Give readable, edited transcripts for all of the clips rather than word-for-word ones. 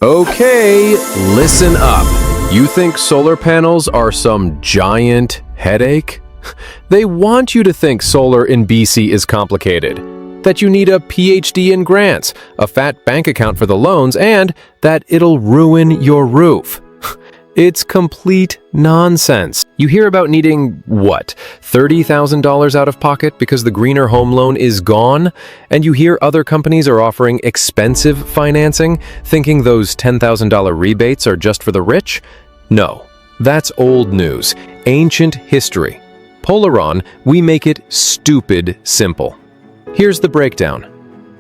Okay, listen up. You think solar panels are some giant headache? They want you to think solar in BC is complicated, that you need a PhD in grants, a fat bank account for the loans, and that it'll ruin your roof. It's complete nonsense. You hear about needing, what, $30,000 out of pocket because the greener home loan is gone? And you hear other companies are offering expensive financing, thinking those $10,000 rebates are just for the rich? No, that's old news, ancient history. Polaron, we make it stupid simple. Here's the breakdown.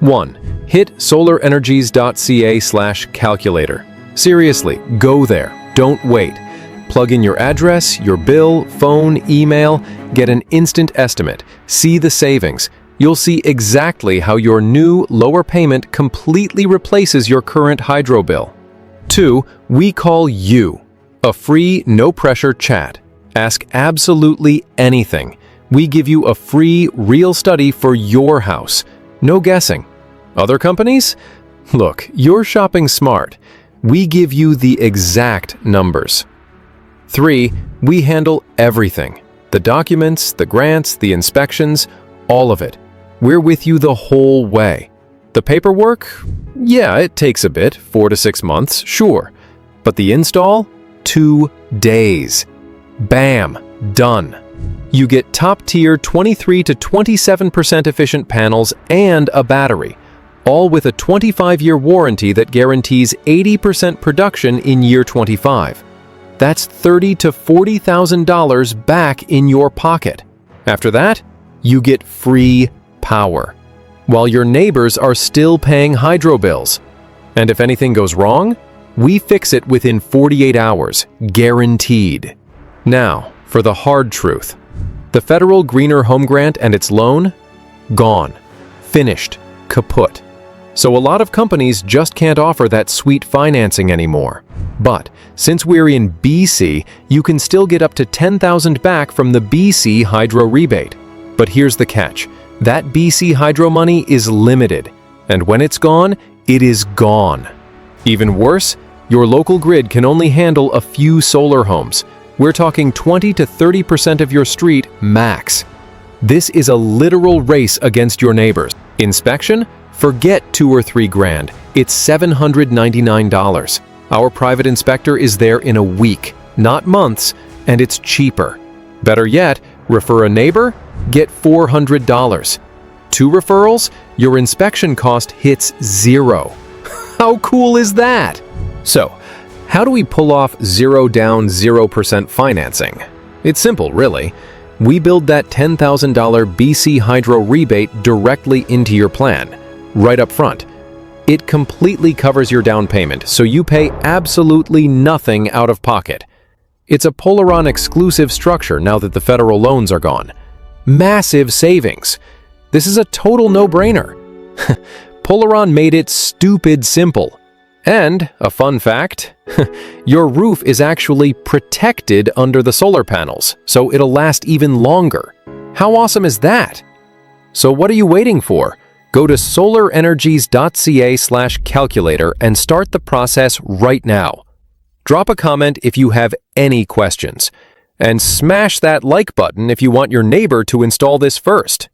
1. Hit SolarEnergies.ca/calculator. Seriously, go there. Don't wait. Plug in your address, your bill, phone, email, get an instant estimate. See the savings. You'll see exactly how your new, lower payment completely replaces your current hydro bill. 2. We call you. A free, no-pressure chat. Ask absolutely anything. We give you a free, real study for your house. No guessing. Other companies? Look, you're shopping smart. We give you the exact numbers. 3. We handle everything. The documents, the grants, the inspections, all of it. We're with you the whole way. The paperwork? Yeah, it takes a bit, 4 to 6 months, sure. But the install? 2 days. Bam, done. You get top-tier 23 to 27% efficient panels and a battery, all with a 25-year warranty that guarantees 80% production in year 25. That's $30,000 to $40,000 back in your pocket. After that, you get free power, while your neighbors are still paying hydro bills. And if anything goes wrong, we fix it within 48 hours, guaranteed. Now, for the hard truth. The federal Greener Home Grant and its loan? Gone. Finished. Kaput. So a lot of companies just can't offer that sweet financing anymore. But since we're in BC, you can still get up to $10,000 back from the BC Hydro Rebate. But here's the catch. That BC Hydro money is limited, and when it's gone, it is gone. Even worse, your local grid can only handle a few solar homes. We're talking 20 to 30% of your street max. This is a literal race against your neighbors. Inspection? Forget $2 or $3 grand. It's $799. Our private inspector is there in a week, not months, and it's cheaper. Better yet, refer a neighbor? Get $400. 2 referrals? Your inspection cost hits 0. How cool is that? So, how do we pull off 0 down 0% financing? It's simple, really. We build that $10,000 BC Hydro Rebate directly into your plan, right up front. It completely covers your down payment, so you pay absolutely nothing out of pocket. It's a Polaron exclusive structure now that the federal loans are gone. Massive savings. This is a total no-brainer. Polaron made it stupid simple. And, a fun fact, your roof is actually protected under the solar panels, so it'll last even longer. How awesome is that? So what are you waiting for? Go to SolarEnergies.ca/calculator and start the process right now. Drop a comment if you have any questions. And smash that like button if you want your neighbor to install this first.